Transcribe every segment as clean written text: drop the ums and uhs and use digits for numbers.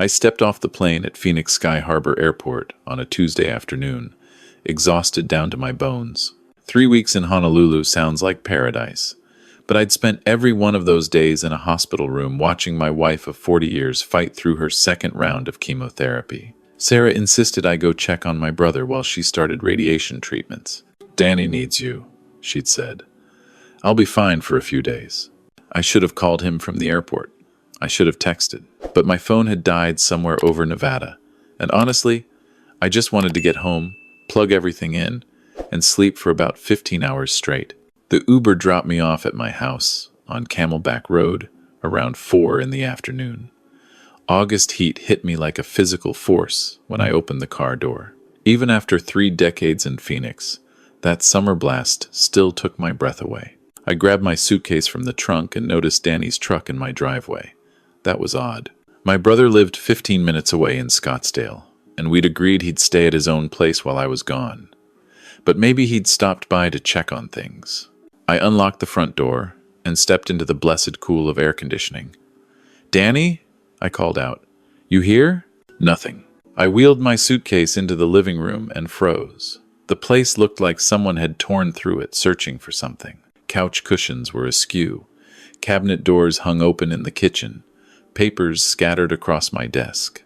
I stepped off the plane at Phoenix Sky Harbor Airport on a Tuesday afternoon, exhausted down to my bones. 3 weeks in Honolulu sounds like paradise, but I'd spent every one of those days in a hospital room watching my wife of 40 years fight through her second round of chemotherapy. Sarah insisted I go check on my brother while she started radiation treatments. "Danny needs you," she'd said. "I'll be fine for a few days." I should have called him from the airport. I should have texted, but my phone had died somewhere over Nevada, and honestly, I just wanted to get home, plug everything in, and sleep for about 15 hours straight. The Uber dropped me off at my house on Camelback Road around 4 in the afternoon. August heat hit me like a physical force when I opened the car door. Even after 3 decades in Phoenix, that summer blast still took my breath away. I grabbed my suitcase from the trunk and noticed Danny's truck in my driveway. That was odd. My brother lived 15 minutes away in Scottsdale, and we'd agreed he'd stay at his own place while I was gone. But maybe he'd stopped by to check on things. I unlocked the front door and stepped into the blessed cool of air conditioning. "Danny?" I called out. "You here?" Nothing. I wheeled my suitcase into the living room and froze. The place looked like someone had torn through it, searching for something. Couch cushions were askew. Cabinet doors hung open in the kitchen. Papers scattered across my desk.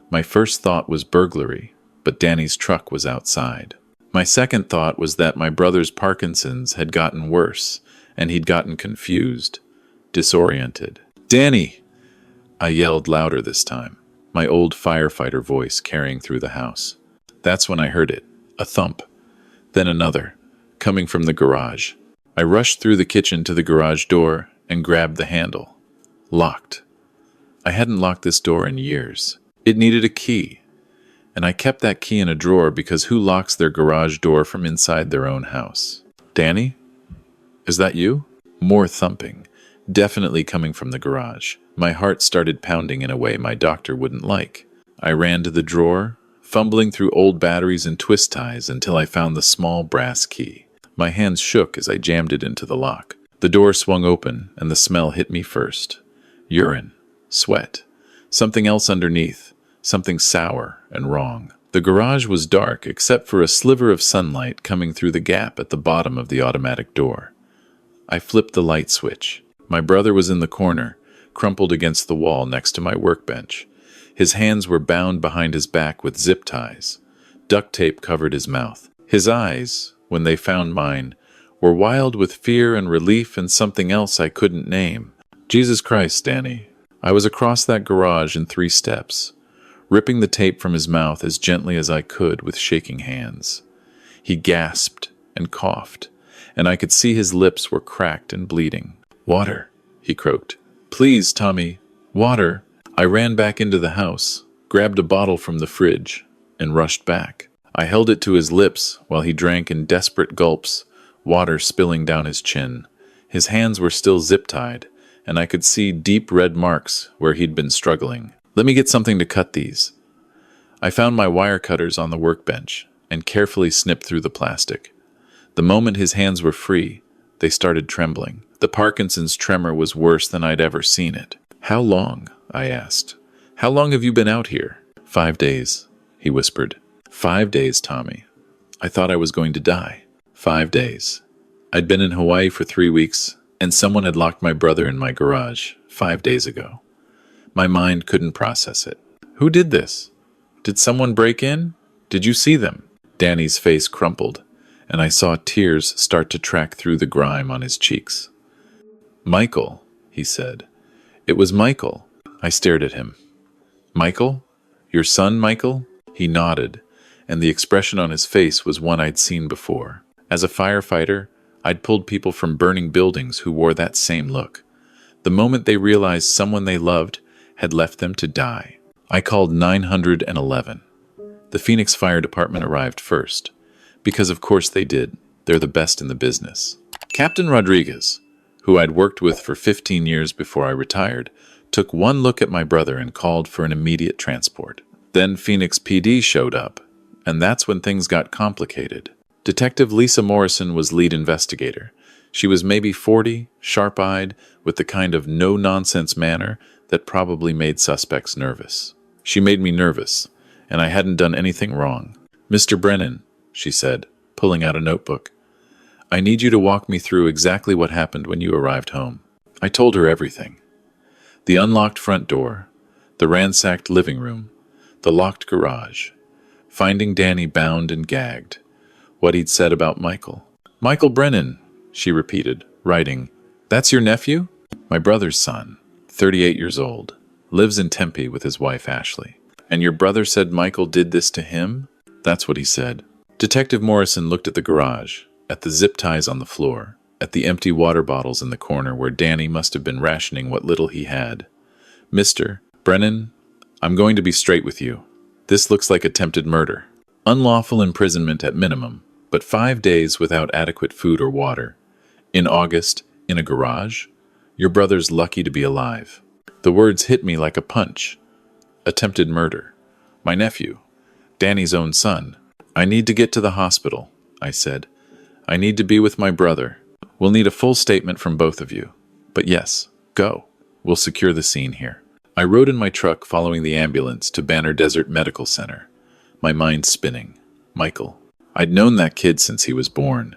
My first thought was burglary, but Danny's truck was outside. My second thought was that my brother's Parkinson's had gotten worse, and he'd gotten confused, disoriented. "Danny!" I yelled louder this time, my old firefighter voice carrying through the house. That's when I heard it, a thump, then another, coming from the garage. I rushed through the kitchen to the garage door and grabbed the handle. Locked. I hadn't locked this door in years. It needed a key, and I kept that key in a drawer because who locks their garage door from inside their own house? "Danny? Is that you?" More thumping, definitely coming from the garage. My heart started pounding in a way my doctor wouldn't like. I ran to the drawer, fumbling through old batteries and twist ties until I found the small brass key. My hands shook as I jammed it into the lock. The door swung open, and the smell hit me first. Urine. Sweat. Something else underneath. Something sour and wrong. The garage was dark except for a sliver of sunlight coming through the gap at the bottom of the automatic door. I flipped the light switch. My brother was in the corner, crumpled against the wall next to my workbench. His hands were bound behind his back with zip ties. Duct tape covered his mouth. His eyes, when they found mine, were wild with fear and relief and something else I couldn't name. Jesus Christ, Danny. I was across that garage in 3 steps, ripping the tape from his mouth as gently as I could with shaking hands. He gasped and coughed, and I could see his lips were cracked and bleeding. "Water," he croaked. "Please, Tommy, water." I ran back into the house, grabbed a bottle from the fridge, and rushed back. I held it to his lips while he drank in desperate gulps, water spilling down his chin. His hands were still zip-tied, and I could see deep red marks where he'd been struggling. "Let me get something to cut these." I found my wire cutters on the workbench and carefully snipped through the plastic. The moment his hands were free, they started trembling. The Parkinson's tremor was worse than I'd ever seen it. "How long?" I asked. "How long have you been out here?" 5 days, he whispered. 5 days, Tommy. I thought I was going to die. 5 days. I'd been in Hawaii for 3 weeks, and someone had locked my brother in my garage 5 days ago. My mind couldn't process it. Who did this? Did someone break in? Did you see them? Danny's face crumpled, and I saw tears start to track through the grime on his cheeks. "Michael," he said. "It was Michael." I stared at him. "Michael? Your son, Michael?" He nodded, and the expression on his face was one I'd seen before. As a firefighter, I'd pulled people from burning buildings who wore that same look. The moment they realized someone they loved had left them to die. I called 911. The Phoenix Fire Department arrived first, because of course they did. They're the best in the business. Captain Rodriguez, who I'd worked with for 15 years before I retired, took one look at my brother and called for an immediate transport. Then Phoenix PD showed up, and that's when things got complicated. Detective Lisa Morrison was lead investigator. She was maybe 40, sharp-eyed, with the kind of no-nonsense manner that probably made suspects nervous. She made me nervous, and I hadn't done anything wrong. "Mr. Brennan," she said, pulling out a notebook, "I need you to walk me through exactly what happened when you arrived home." I told her everything. The unlocked front door, the ransacked living room, the locked garage, finding Danny bound and gagged, what he'd said about Michael. "Michael Brennan," she repeated, writing, "That's your nephew?" "My brother's son, 38 years old, lives in Tempe with his wife Ashley." "And your brother said Michael did this to him?" "That's what he said." Detective Morrison looked at the garage, at the zip ties on the floor, at the empty water bottles in the corner where Danny must have been rationing what little he had. "Mr. Brennan, I'm going to be straight with you. This looks like attempted murder. Unlawful imprisonment at minimum, but 5 days without adequate food or water. In August, in a garage? Your brother's lucky to be alive." The words hit me like a punch. Attempted murder. My nephew. Danny's own son. "I need to get to the hospital," I said. "I need to be with my brother. We'll need a full statement from both of you. But yes, go. We'll secure the scene here." I rode in my truck following the ambulance to Banner Desert Medical Center, my mind spinning. Michael. I'd known that kid since he was born.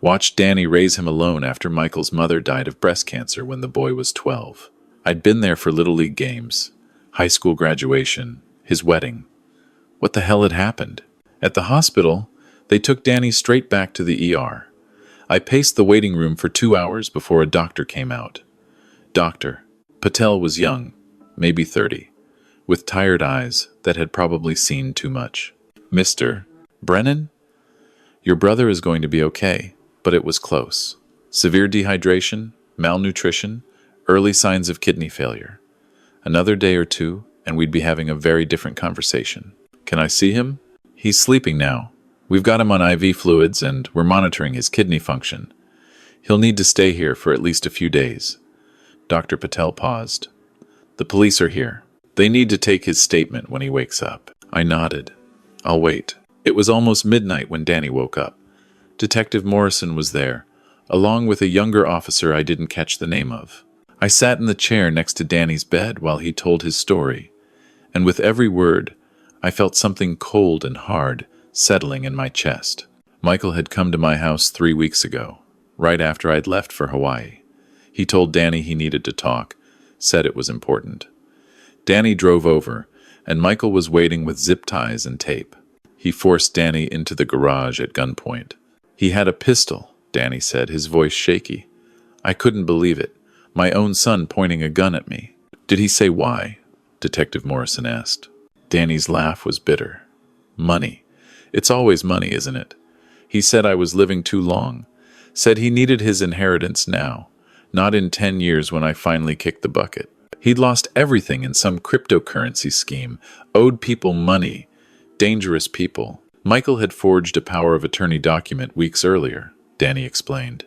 Watched Danny raise him alone after Michael's mother died of breast cancer when the boy was 12. I'd been there for Little League games, high school graduation, his wedding. What the hell had happened? At the hospital, they took Danny straight back to the ER. I paced the waiting room for 2 hours before a doctor came out. Dr. Patel was young, maybe 30, with tired eyes that had probably seen too much. "Mr. Brennan? Your brother is going to be okay, but it was close. Severe dehydration, malnutrition, early signs of kidney failure. Another day or two, and we'd be having a very different conversation. Can I see him?" "He's sleeping now. We've got him on IV fluids, and we're monitoring his kidney function. He'll need to stay here for at least a few days." Dr. Patel paused. "The police are here. They need to take his statement when he wakes up." I nodded. "I'll wait." It was almost midnight when Danny woke up. Detective Morrison was there, along with a younger officer I didn't catch the name of. I sat in the chair next to Danny's bed while he told his story, and with every word, I felt something cold and hard settling in my chest. Michael had come to my house 3 weeks ago, right after I'd left for Hawaii. He told Danny he needed to talk, said it was important. Danny drove over, and Michael was waiting with zip ties and tape. He forced Danny into the garage at gunpoint. "He had a pistol," Danny said, his voice shaky. I couldn't believe it. My own son pointing a gun at me. "Did he say why?" Detective Morrison asked. Danny's laugh was bitter. "Money. It's always money, isn't it? He said I was living too long. Said he needed his inheritance now, not in 10 years when I finally kicked the bucket. He'd lost everything in some cryptocurrency scheme, owed people money, dangerous people. Michael had forged a power of attorney document weeks earlier," Danny explained.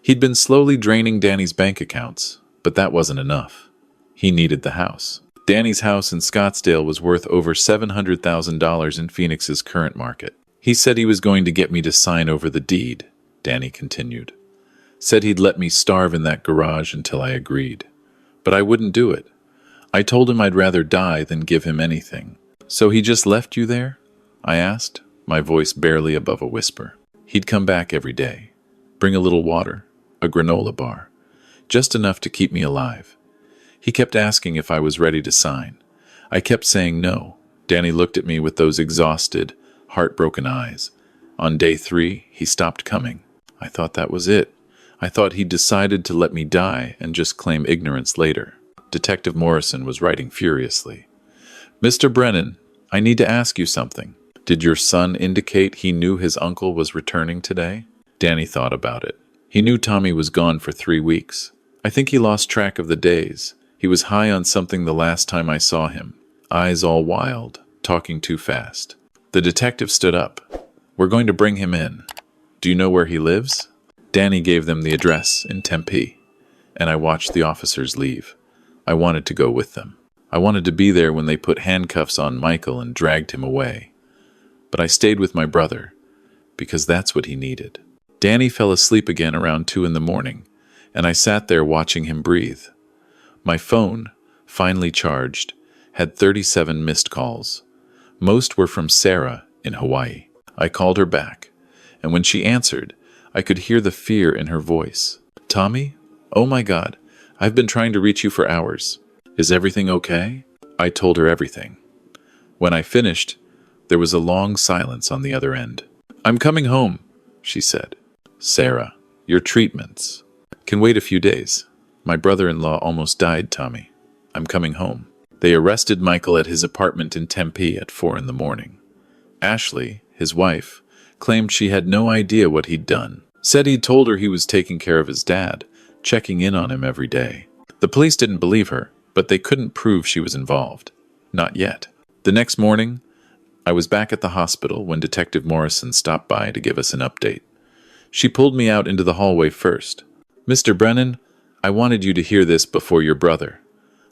He'd been slowly draining Danny's bank accounts, but that wasn't enough. He needed the house. Danny's house in Scottsdale was worth over $700,000 in Phoenix's current market. "He said he was going to get me to sign over the deed," Danny continued. "Said he'd let me starve in that garage until I agreed. But I wouldn't do it. I told him I'd rather die than give him anything." "So he just left you there?" I asked, my voice barely above a whisper. "He'd come back every day, bring a little water, a granola bar, just enough to keep me alive. He kept asking if I was ready to sign. I kept saying no." Danny looked at me with those exhausted, heartbroken eyes. "On day 3, he stopped coming. I thought that was it. I thought he'd decided to let me die and just claim ignorance later." Detective Morrison was writing furiously. "Mr. Brennan, I need to ask you something. Did your son indicate he knew his uncle was returning today?" Danny thought about it. "He knew Tommy was gone for 3 weeks. I think he lost track of the days. He was high on something the last time I saw him. Eyes all wild, talking too fast." The detective stood up. "We're going to bring him in. Do you know where he lives?" Danny gave them the address in Tempe, and I watched the officers leave. I wanted to go with them. I wanted to be there when they put handcuffs on Michael and dragged him away. But I stayed with my brother, because that's what he needed. Danny fell asleep again around 2 in the morning, and I sat there watching him breathe. My phone, finally charged, had 37 missed calls. Most were from Sarah in Hawaii. I called her back, and when she answered, I could hear the fear in her voice. "Tommy? Oh my God, I've been trying to reach you for hours. Is everything okay?" I told her everything. When I finished, there was a long silence on the other end. "I'm coming home," she said. "Sarah, your treatments can wait a few days. My brother-in-law almost died, Tommy. I'm coming home." They arrested Michael at his apartment in Tempe at 4 in the morning. Ashley, his wife, claimed she had no idea what he'd done. Said he'd told her he was taking care of his dad, checking in on him every day. The police didn't believe her, but they couldn't prove she was involved. Not yet. The next morning, I was back at the hospital when Detective Morrison stopped by to give us an update. She pulled me out into the hallway first. "Mr. Brennan, I wanted you to hear this before your brother.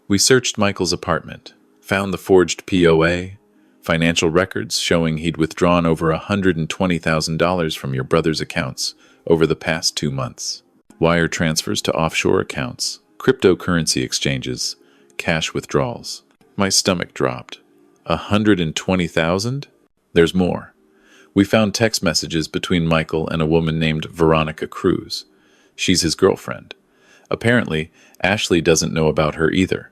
We searched Michael's apartment, found the forged POA, financial records showing he'd withdrawn over $120,000 from your brother's accounts over the past 2 months. Wire transfers to offshore accounts, cryptocurrency exchanges, cash withdrawals." My stomach dropped. 120,000? There's more. We found text messages between Michael and a woman named Veronica Cruz. She's his girlfriend. Apparently, Ashley doesn't know about her either.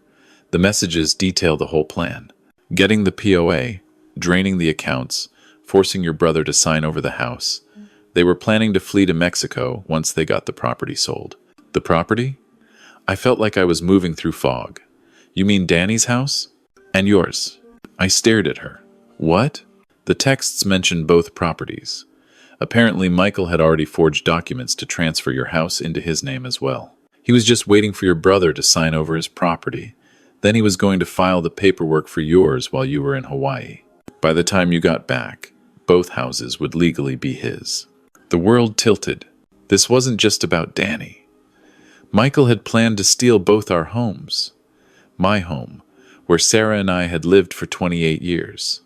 The messages detail the whole plan. Getting the POA, draining the accounts, forcing your brother to sign over the house. They were planning to flee to Mexico once they got the property sold. The property? I felt like I was moving through fog. "You mean Danny's house? And yours?" I stared at her. "What?" The texts mentioned both properties. Apparently, Michael had already forged documents to transfer your house into his name as well. He was just waiting for your brother to sign over his property. Then he was going to file the paperwork for yours while you were in Hawaii. By the time you got back, both houses would legally be his. The world tilted. This wasn't just about Danny. Michael had planned to steal both our homes. My home, where Sarah and I had lived for 28 years,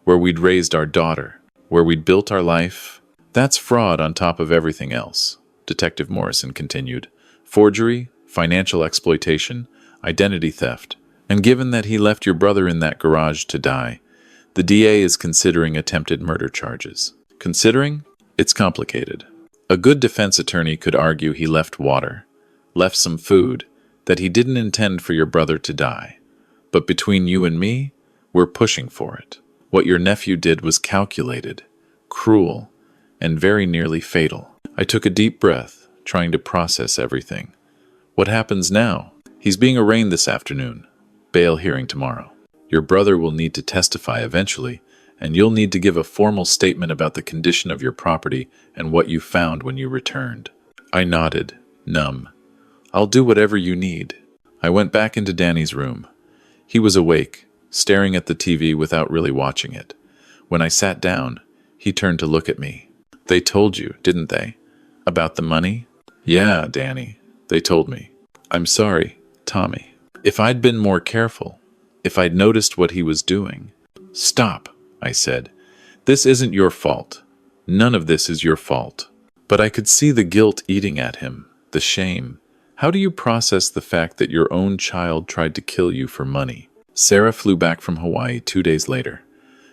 where we'd raised our daughter, where we'd built our life. That's fraud on top of everything else, Detective Morrison continued. Forgery, financial exploitation, identity theft. And given that he left your brother in that garage to die, the DA is considering attempted murder charges. Considering? It's complicated. A good defense attorney could argue he left water, left some food, that he didn't intend for your brother to die. But between you and me, we're pushing for it. What your nephew did was calculated, cruel, and very nearly fatal. I took a deep breath, trying to process everything. What happens now? He's being arraigned this afternoon. Bail hearing tomorrow. Your brother will need to testify eventually, and you'll need to give a formal statement about the condition of your property and what you found when you returned. I nodded, numb. I'll do whatever you need. I went back into Danny's room. He was awake, staring at the TV without really watching it. When I sat down, he turned to look at me. They told you, didn't they? About the money? Yeah, Danny, they told me. I'm sorry, Tommy. If I'd been more careful, if I'd noticed what he was doing. Stop, I said. This isn't your fault. None of this is your fault. But I could see the guilt eating at him, the shame. How do you process the fact that your own child tried to kill you for money? Sarah flew back from Hawaii 2 days later.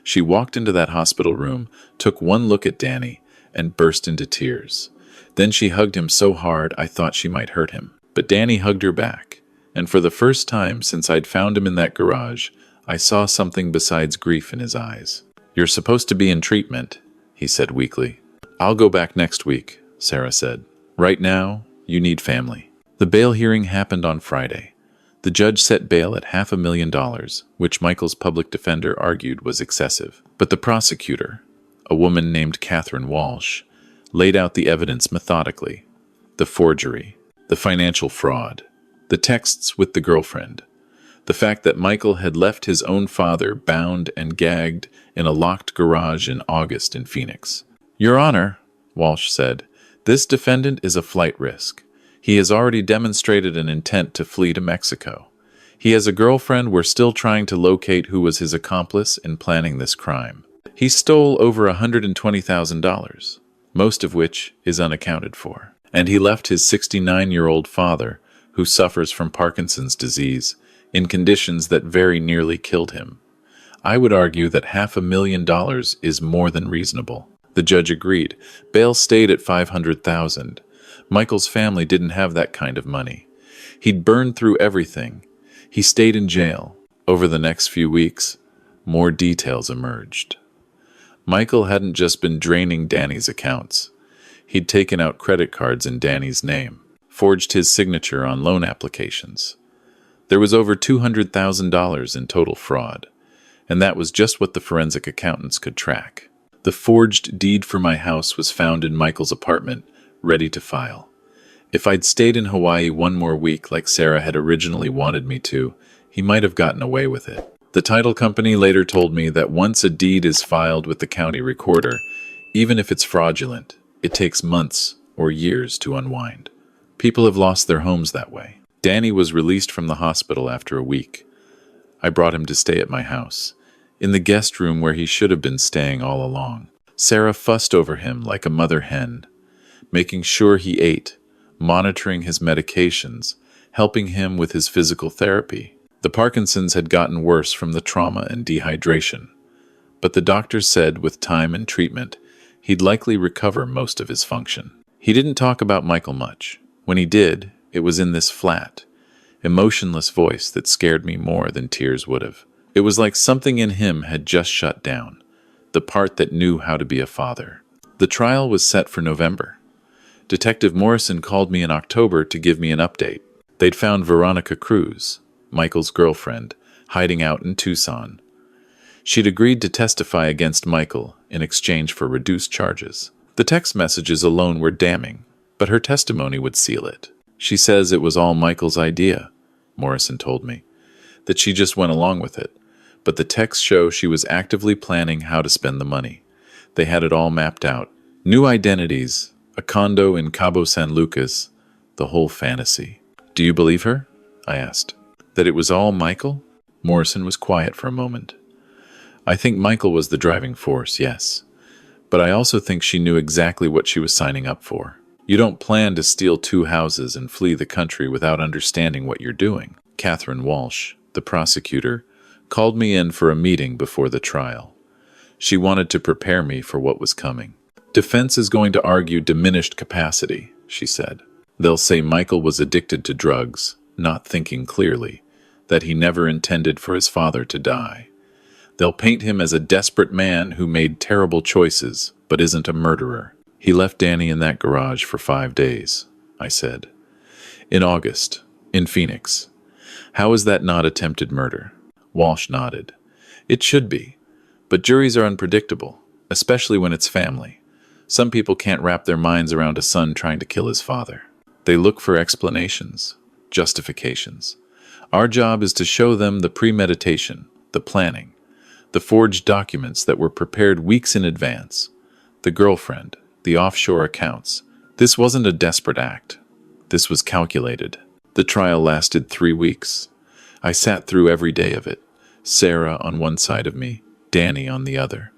She walked into that hospital room, took one look at Danny, and burst into tears. Then she hugged him so hard I thought she might hurt him. But Danny hugged her back. And for the first time since I'd found him in that garage, I saw something besides grief in his eyes. You're supposed to be in treatment, he said weakly. I'll go back next week, Sarah said. Right now, you need family. The bail hearing happened on Friday. The judge set bail at $500,000, which Michael's public defender argued was excessive. But the prosecutor, a woman named Catherine Walsh, laid out the evidence methodically. The forgery, the financial fraud, the texts with the girlfriend, the fact that Michael had left his own father bound and gagged in a locked garage in August in Phoenix. Your Honor, Walsh said, this defendant is a flight risk. He has already demonstrated an intent to flee to Mexico. He has a girlfriend we're still trying to locate who was his accomplice in planning this crime. He stole over $120,000, most of which is unaccounted for. And he left his 69-year-old father, who suffers from Parkinson's disease, in conditions that very nearly killed him. I would argue that $500,000 is more than reasonable. The judge agreed. Bail stayed at $500,000. Michael's family didn't have that kind of money. He'd burned through everything. He stayed in jail. Over the next few weeks, more details emerged. Michael hadn't just been draining Danny's accounts. He'd taken out credit cards in Danny's name, forged his signature on loan applications. There was over $200,000 in total fraud, and that was just what the forensic accountants could track. The forged deed for my house was found in Michael's apartment, ready to file. If I'd stayed in Hawaii one more week like Sarah had originally wanted me to, he might have gotten away with it. The title company later told me that once a deed is filed with the county recorder, even if it's fraudulent, it takes months or years to unwind. People have lost their homes that way. Danny was released from the hospital after a week. I brought him to stay at my house, in the guest room where he should have been staying all along. Sarah fussed over him like a mother hen, making sure he ate, monitoring his medications, helping him with his physical therapy. The Parkinson's had gotten worse from the trauma and dehydration, but the doctors said with time and treatment, he'd likely recover most of his function. He didn't talk about Michael much. When he did, it was in this flat, emotionless voice that scared me more than tears would have. It was like something in him had just shut down, the part that knew how to be a father. The trial was set for November. Detective Morrison called me in October to give me an update. They'd found Veronica Cruz, Michael's girlfriend, hiding out in Tucson. She'd agreed to testify against Michael in exchange for reduced charges. The text messages alone were damning, but her testimony would seal it. She says it was all Michael's idea, Morrison told me, that she just went along with it. But the texts show she was actively planning how to spend the money. They had it all mapped out. New identities, a condo in Cabo San Lucas, the whole fantasy. Do you believe her? I asked. That it was all Michael? Morrison was quiet for a moment. I think Michael was the driving force, yes. But I also think she knew exactly what she was signing up for. You don't plan to steal 2 houses and flee the country without understanding what you're doing. Catherine Walsh, the prosecutor, called me in for a meeting before the trial. She wanted to prepare me for what was coming. Defense is going to argue diminished capacity, she said. They'll say Michael was addicted to drugs, not thinking clearly, that he never intended for his father to die. They'll paint him as a desperate man who made terrible choices, but isn't a murderer. He left Danny in that garage for 5 days, I said. In August, in Phoenix. How is that not attempted murder? Walsh nodded. It should be, but juries are unpredictable, especially when it's family. Some people can't wrap their minds around a son trying to kill his father. They look for explanations, justifications. Our job is to show them the premeditation, the planning, the forged documents that were prepared weeks in advance, the girlfriend, the offshore accounts. This wasn't a desperate act. This was calculated. The trial lasted 3 weeks. I sat through every day of it, Sarah on one side of me, Danny on the other.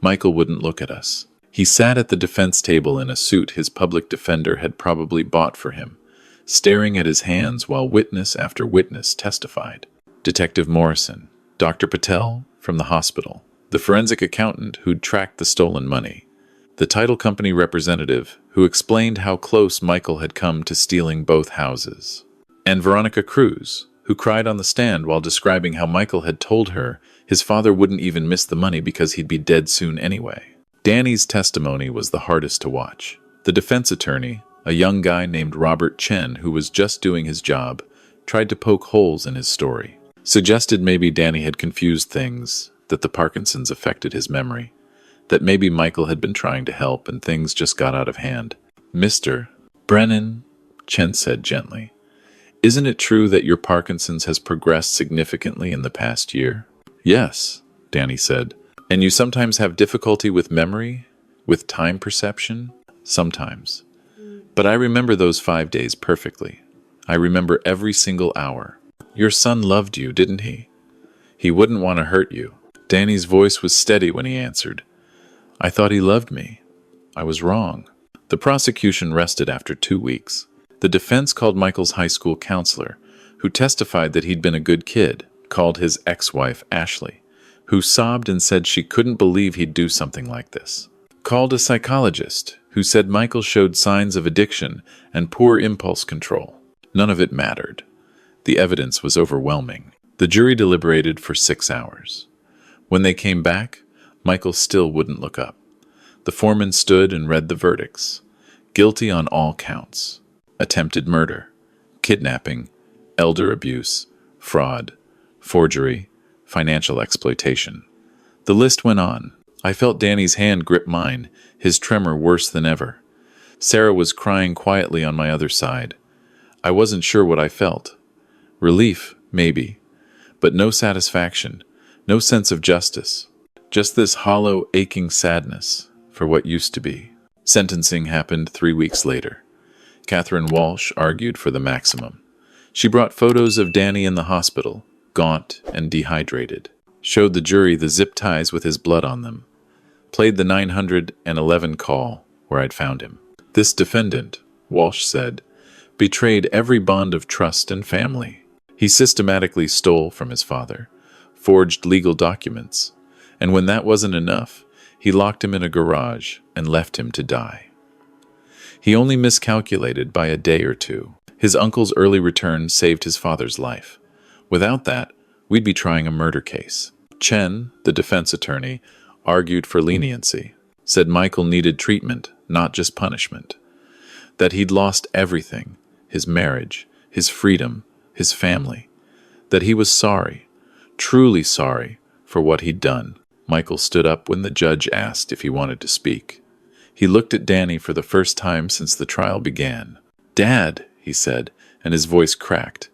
Michael wouldn't look at us. He sat at the defense table in a suit his public defender had probably bought for him, staring at his hands while witness after witness testified. Detective Morrison, Dr. Patel from the hospital, the forensic accountant who'd tracked the stolen money, the title company representative who explained how close Michael had come to stealing both houses, and Veronica Cruz, who cried on the stand while describing how Michael had told her his father wouldn't even miss the money because he'd be dead soon anyway. Danny's testimony was the hardest to watch. The defense attorney, a young guy named Robert Chen who was just doing his job, tried to poke holes in his story. Suggested maybe Danny had confused things, that the Parkinson's affected his memory, that maybe Michael had been trying to help and things just got out of hand. Mr. Brennan, Chen said gently, isn't it true that your Parkinson's has progressed significantly in the past year? Yes, Danny said. And you sometimes have difficulty with memory, with time perception? Sometimes. But I remember those 5 days perfectly. I remember every single hour. Your son loved you, didn't he? He wouldn't want to hurt you. Danny's voice was steady when he answered. I thought he loved me. I was wrong. The prosecution rested after 2 weeks. The defense called Michael's high school counselor, who testified that he'd been a good kid, called his ex-wife Ashley, who sobbed and said she couldn't believe he'd do something like this. Called a psychologist, who said Michael showed signs of addiction and poor impulse control. None of it mattered. The evidence was overwhelming. The jury deliberated for 6 hours. When they came back, Michael still wouldn't look up. The foreman stood and read the verdicts. Guilty on all counts. Attempted murder, kidnapping, elder abuse, fraud, forgery, financial exploitation. The list went on. I felt Danny's hand grip mine, his tremor worse than ever. Sarah was crying quietly on my other side. I wasn't sure what I felt. Relief, maybe, but no satisfaction, no sense of justice. Just this hollow, aching sadness for what used to be. Sentencing happened 3 weeks later. Catherine Walsh argued for the maximum. She brought photos of Danny in the hospital, gaunt and dehydrated. Showed the jury the zip ties with his blood on them. Played the 911 call where I'd found him. This defendant, Walsh said, betrayed every bond of trust and family. He systematically stole from his father, forged legal documents, and when that wasn't enough, he locked him in a garage and left him to die. He only miscalculated by a day or two. His uncle's early return saved his father's life. Without that, we'd be trying a murder case. Chen, the defense attorney, argued for leniency, said Michael needed treatment, not just punishment. That he'd lost everything, his marriage, his freedom, his family. That he was sorry, truly sorry, for what he'd done. Michael stood up when the judge asked if he wanted to speak. He looked at Danny for the first time since the trial began. "Dad," he said, and his voice cracked.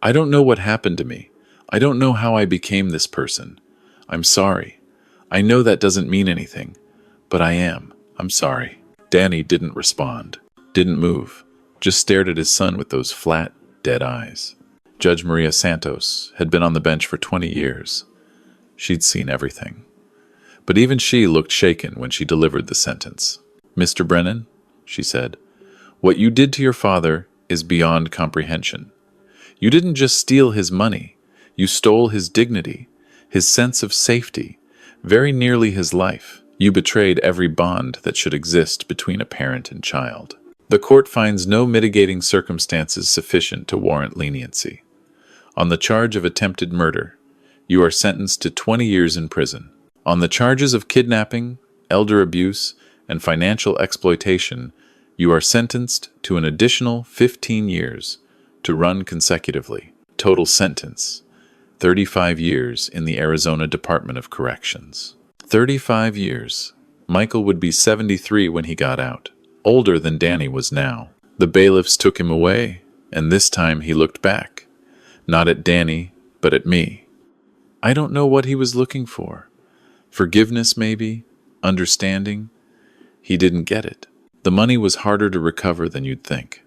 "I don't know what happened to me. I don't know how I became this person. I'm sorry. I know that doesn't mean anything, but I am. I'm sorry." Danny didn't respond, didn't move, just stared at his son with those flat, dead eyes. Judge Maria Santos had been on the bench for 20 years. She'd seen everything. But even she looked shaken when she delivered the sentence. "Mr. Brennan," she said, "what you did to your father is beyond comprehension. You didn't just steal his money. You stole his dignity, his sense of safety, very nearly his life. You betrayed every bond that should exist between a parent and child. The court finds no mitigating circumstances sufficient to warrant leniency. On the charge of attempted murder, you are sentenced to 20 years in prison. On the charges of kidnapping, elder abuse, and financial exploitation, you are sentenced to an additional 15 years to run consecutively. Total sentence, 35 years in the Arizona Department of Corrections. 35 years. Michael would be 73 when he got out, older than Danny was now. The bailiffs took him away, and this time he looked back. Not at Danny, but at me. I don't know what he was looking for. Forgiveness, maybe? Understanding? He didn't get it. The money was harder to recover than you'd think.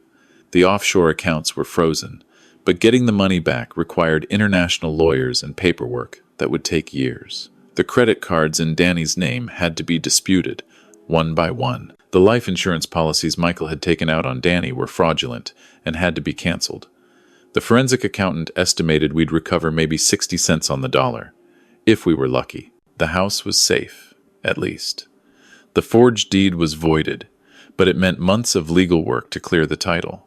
The offshore accounts were frozen, but getting the money back required international lawyers and paperwork that would take years. The credit cards in Danny's name had to be disputed, one by one. The life insurance policies Michael had taken out on Danny were fraudulent and had to be canceled. The forensic accountant estimated we'd recover maybe 60 cents on the dollar, if we were lucky. The house was safe, at least. The forged deed was voided, but it meant months of legal work to clear the title.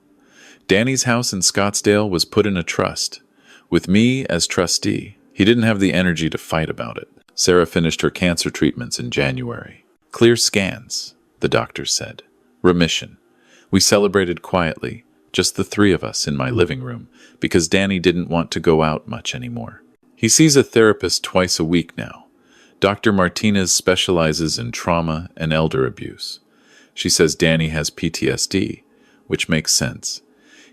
Danny's house in Scottsdale was put in a trust, with me as trustee. He didn't have the energy to fight about it. Sarah finished her cancer treatments in January. Clear scans, the doctor said. Remission. We celebrated quietly, just the three of us in my living room, because Danny didn't want to go out much anymore. He sees a therapist twice a week now. Dr. Martinez specializes in trauma and elder abuse. She says Danny has PTSD, which makes sense.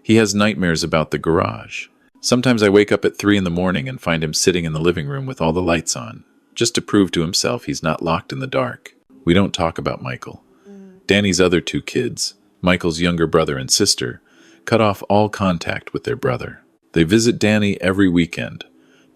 He has nightmares about the garage. Sometimes I wake up at 3 in the morning and find him sitting in the living room with all the lights on, just to prove to himself he's not locked in the dark. We don't talk about Michael. Danny's other 2 kids, Michael's younger brother and sister, cut off all contact with their brother. They visit Danny every weekend,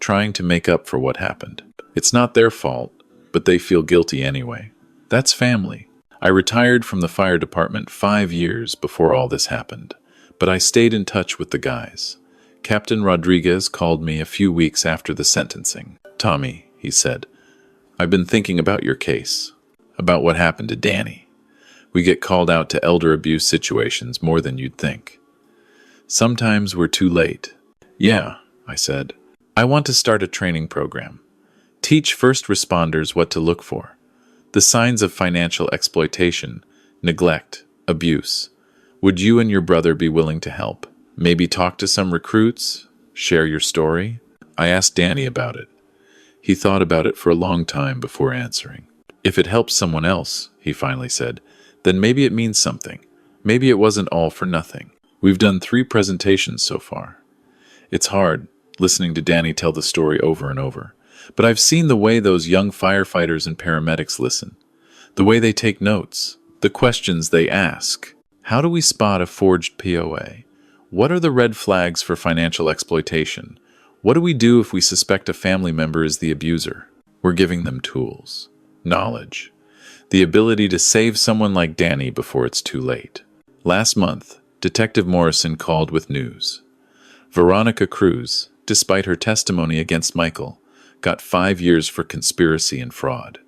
trying to make up for what happened. It's not their fault, but they feel guilty anyway. That's family. I retired from the fire department 5 years before all this happened, but I stayed in touch with the guys. Captain Rodriguez called me a few weeks after the sentencing. "Tommy," he said, "I've been thinking about your case, about what happened to Danny. We get called out to elder abuse situations more than you'd think. Sometimes we're too late." "Yeah," I said. "I want to start a training program. Teach first responders what to look for. The signs of financial exploitation, neglect, abuse. Would you and your brother be willing to help? Maybe talk to some recruits? Share your story?" I asked Danny about it. He thought about it for a long time before answering. "If it helps someone else," he finally said, "then maybe it means something. Maybe it wasn't all for nothing." We've done 3 presentations so far. It's hard, listening to Danny tell the story over and over. But I've seen the way those young firefighters and paramedics listen. The way they take notes. The questions they ask. How do we spot a forged POA? What are the red flags for financial exploitation? What do we do if we suspect a family member is the abuser? We're giving them tools, knowledge, the ability to save someone like Danny before it's too late. Last month, Detective Morrison called with news. Veronica Cruz, despite her testimony against Michael, got 5 years for conspiracy and fraud.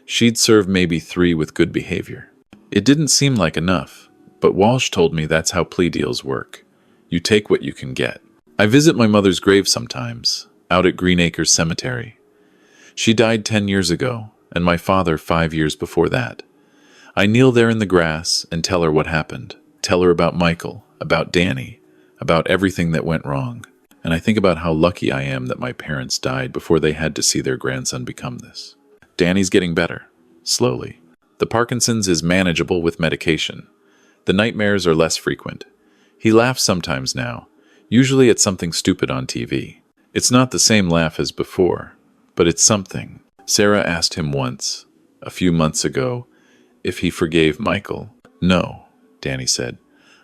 She'd serve maybe 3 with good behavior. It didn't seem like enough, but Walsh told me that's how plea deals work. You take what you can get. I visit my mother's grave sometimes, out at Green Acres Cemetery. She died 10 years ago, and my father 5 years before that. I kneel there in the grass and tell her what happened. Tell her about Michael, about Danny, about everything that went wrong. And I think about how lucky I am that my parents died before they had to see their grandson become this. Danny's getting better, slowly. The Parkinson's is manageable with medication. The nightmares are less frequent. He laughs sometimes now, usually at something stupid on TV. It's not the same laugh as before, but it's something. Sarah asked him once, a few months ago, if he forgave Michael. "No," Danny said.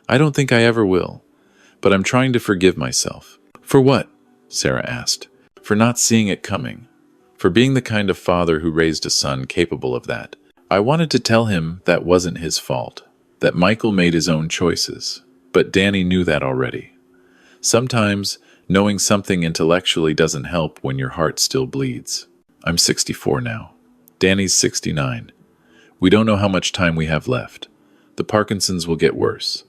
"I don't think I ever will, but I'm trying to forgive myself." "For what?" Sarah asked. "For not seeing it coming. For being the kind of father who raised a son capable of that. I wanted to tell him that wasn't his fault, that Michael made his own choices, but Danny knew that already. Sometimes, knowing something intellectually doesn't help when your heart still bleeds. I'm 64 now. Danny's 69. We don't know how much time we have left. The Parkinson's will get worse.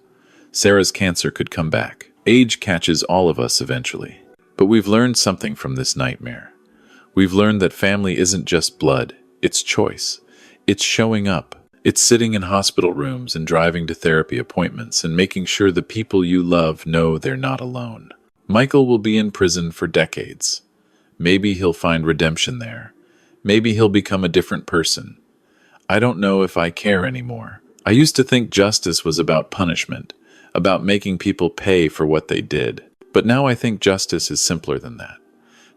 Sarah's cancer could come back. Age catches all of us eventually. But we've learned something from this nightmare. We've learned that family isn't just blood, it's choice. It's showing up. It's sitting in hospital rooms and driving to therapy appointments and making sure the people you love know they're not alone. Michael will be in prison for decades. Maybe he'll find redemption there. Maybe he'll become a different person. I don't know if I care anymore. I used to think justice was about punishment, about making people pay for what they did. But now I think justice is simpler than that.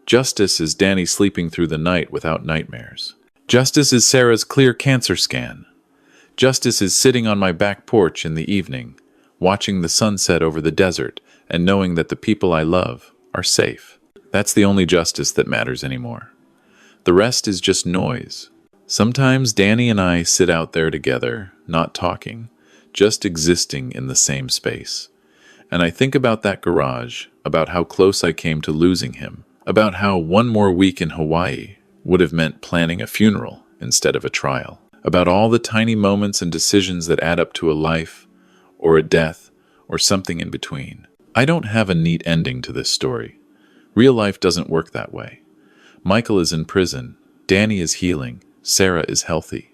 Justice is Danny sleeping through the night without nightmares. Justice is Sarah's clear cancer scan. Justice is sitting on my back porch in the evening, watching the sunset over the desert and knowing that the people I love are safe. That's the only justice that matters anymore. The rest is just noise. Sometimes Danny and I sit out there together, not talking, just existing in the same space. And I think about that garage, about how close I came to losing him, about how one more week in Hawaii would have meant planning a funeral instead of a trial, about all the tiny moments and decisions that add up to a life, or a death, or something in between. I don't have a neat ending to this story. Real life doesn't work that way. Michael is in prison, Danny is healing, Sarah is healthy.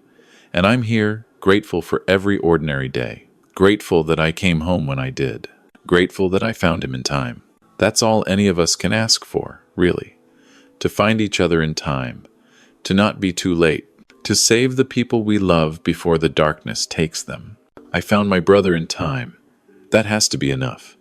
And I'm here, grateful for every ordinary day. Grateful that I came home when I did. Grateful that I found him in time. That's all any of us can ask for, really. To find each other in time. To not be too late. To save the people we love before the darkness takes them. I found my brother in time. That has to be enough.